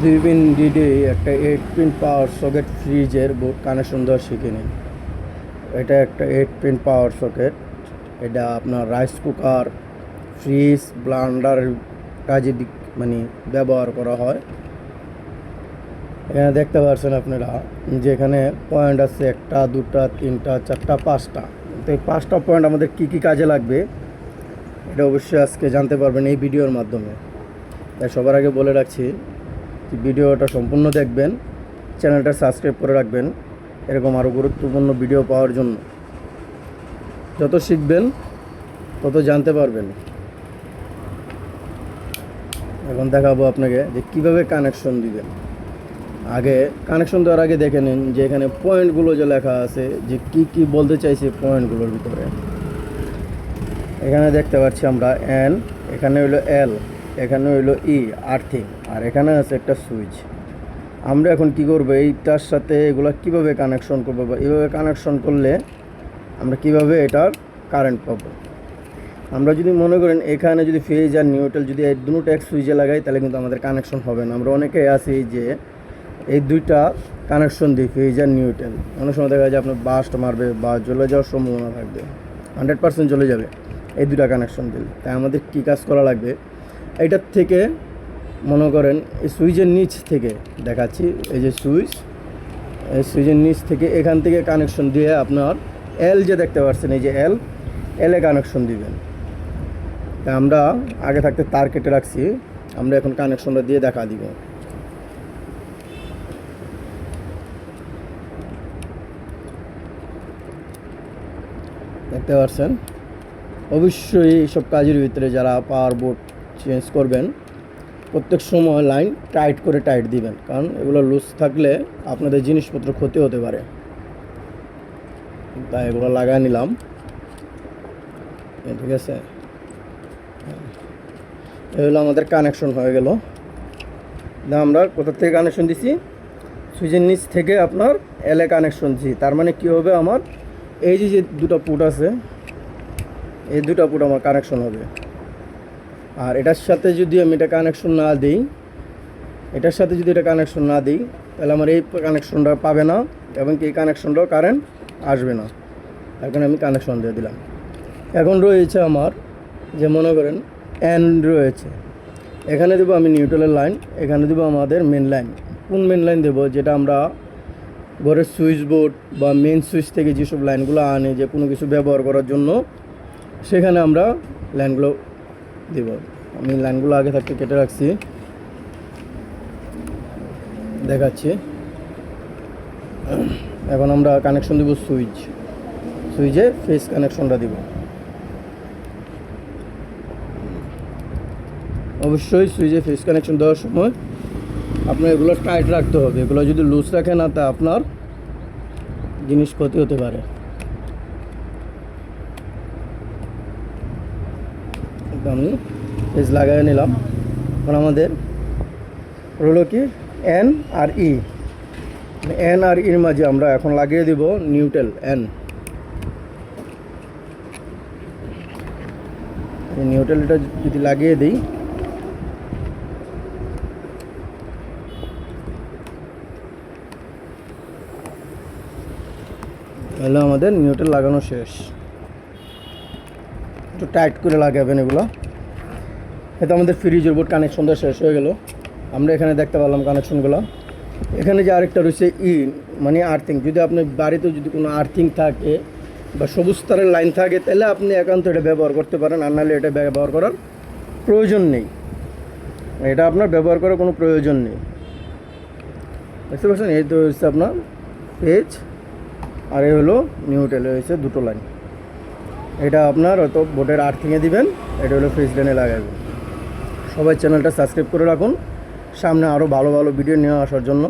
দুই pin DD একটা 8 pin পাওয়ার socket ফ্রিজের বোর্ড কানেকশন দেওয়া শিখে নিন। এটা একটা 8 পিন পাওয়ার সকেট। এটা আপনার রাইস কুকার, ফ্রিজ, ব্লান্ডার কাজে মানে ব্যবহার করা হয়। এখানে দেখতে পাচ্ছেন আপনারা যে এখানে পয়েন্ট আছে 1টা 2টা 3টা 4টা 5টা। তো এই 5টা পয়েন্ট আমাদের কি কি কাজে লাগবে এটা অবশ্যই আজকে জানতে পারবেন এই ভিডিওর মাধ্যমে। তাই সবার আগে বলে রাখছি যে ভিডিওটা সম্পূর্ণ দেখবেন, চ্যানেলটা সাবস্ক্রাইব করে রাখবেন এরকম আরও গুরুত্বপূর্ণ ভিডিও পাওয়ার জন্য। যত শিখবেন তত জানতে পারবেন। এখন দেখাবো আপনাকে যে কীভাবে কানেকশন দিবেন। আগে কানেকশন দেওয়ার আগে দেখে নিন যে এখানে পয়েন্টগুলো যে লেখা আছে যে কি কি বলতে চাইছে পয়েন্টগুলোর ভিতরে। এখানে দেখতে পাচ্ছি আমরা এন, এখানে হইলো এল, এখানে হইলো ই আর্থিং, আর এখানে আছে একটা সুইচ। আমরা এখন কি করব, এইটার সাথে এগুলো কিভাবে কানেকশন করবো বা এইভাবে কানেকশন করলে আমরা কিভাবে এটার কারেন্ট পাবো। আমরা যদি মনে করেন এখানে যদি ফেজ আর নিউট্রাল যদি এই দুটো এক সুইচে লাগাই তাহলে কিন্তু আমাদের কানেকশন হবে না। আমরা অনেকে আছি যে এই দুইটা কানেকশন দিই, ফেজ আর নিউট্রাল। অনেক সময় দেখা যায় আপনার বাস্ট মারবে বা জ্বলে যাওয়ার সম্ভাবনা থাকবে, 100% জ্বলে যাবে এই দুটা কানেকশন দিলে। তাই আমাদের কী কাজ করা লাগবে, এইটার থেকে মনে করেন এই সুইচের নিচ থেকে দেখাচ্ছি, এই যে সুইচ, এই সুইচের নিচ থেকে এখান থেকে কানেকশন দিয়ে আপনার এল যে দেখতে পাচ্ছেন এই যে এলে কানেকশন দিবেন। তাই আমরা আগে থাকতে তার কেটে রাখছি, আমরা এখন কানেকশনটা দিয়ে দেখা দিব। দেখতে পাচ্ছেন। অবশ্যই এইসব কাজের ভিতরে যারা পাওয়ার বোর্ড চেঞ্জ করবেন প্রত্যেক সময় লাইন টাইট করে টাইট দিবেন, কারণ এগুলো লুজ থাকলে আপনাদের জিনিসপত্র ক্ষতি হতে পারে। তাই এগুলো লাগাই নিলাম, ঠিক আছে। এগুলো আমাদের কানেকশন হয়ে গেল। আমরা কোথা থেকে কানেকশন দিছি, সুইচের নিচ থেকে আপনার এলে কানেকশন দিছি। তার মানে কী হবে, আমার এই যে দুটো পুট আছে এই দুটো পুট আমার কানেকশন হবে। আর এটার সাথে যদি আমি এটা কানেকশন না দিই, এটার সাথে যদি এটা কানেকশন না দিই তাহলে আমার এই কানেকশনটা পাবে না এবং এই কানেকশনটাও কারেন্ট আসবে না। এখন আমি কানেকশন দিয়ে দিলাম। এখন রয়েছে আমার যে মনে করেন এন রয়েছে, এখানে দেবো আমি নিউট্রালের লাইন, এখানে দেবো আমাদের মেন লাইন। কোন মেন লাইন দেবো, যেটা আমরা ঘরের সুইচ বোর্ড বা মেন সুইচ থেকে যেসব লাইনগুলো আনে যে কোনো কিছু ব্যবহার করার জন্য, সেখানে আমরা লাইনগুলো দেব। আমি লাইনগুলো আগে থাকতে কেটে রাখছি, দেখাচ্ছি। এখন আমরা কানেকশন দেব সুইচে ফেস কানেকশনটা দিব। অবশ্যই সুইচে ফেস কানেকশন দেওয়ার সময় আপনার এগুলো টাইট রাখতে হবে। এগুলো যদি লুজ রাখে না তা আপনার জিনিস ক্ষতি হতে পারে। আমি ফেস লাগাই নিলাম। এখন আমাদের হলো কি এন আর ই, এন আর ইর মাঝে আমরা এখন লাগিয়ে দিব নিউট্রাল এন। নিউট্রালটা যদি লাগিয়ে দিই তাহলে আমাদের নিউট্রাল লাগানো শেষ। একটু টাইট করে লাগাবেন এগুলো। এতে আমাদের ফ্রিজের বোর্ড কানেকশন দেওয়া শেষ হয়ে গেল। আমরা এখানে দেখতে পেলাম কানেকশনগুলো। এখানে যে আরেকটা রয়েছে ই মানে আর্থিং। যদি আপনার বাড়িতে যদি কোনো আর্থিং থাকে বা সবুজ তারের লাইন থাকে তাহলে আপনি একান্ত এটা ব্যবহার করতে পারেন, আর নাহলে এটা ব্যবহার করার প্রয়োজন নেই। এটা আপনার ব্যবহার করার কোনো প্রয়োজন নেই। বুঝতে পারছেন, এই তো হচ্ছে আপনার ফেজ আর এই হলো নিউট্রাল, হয়েছে দুটো লাইন। এটা আপনার হয়তো বোর্ডের আর্থিংয়ে দিবেন, এটা হলো ফেজ লাইনে লাগাবেন। সবাই চ্যানেলটা সাবস্ক্রাইব করে রাখুন সামনে আরও ভালো ভালো ভিডিও নিয়ে আসার জন্য।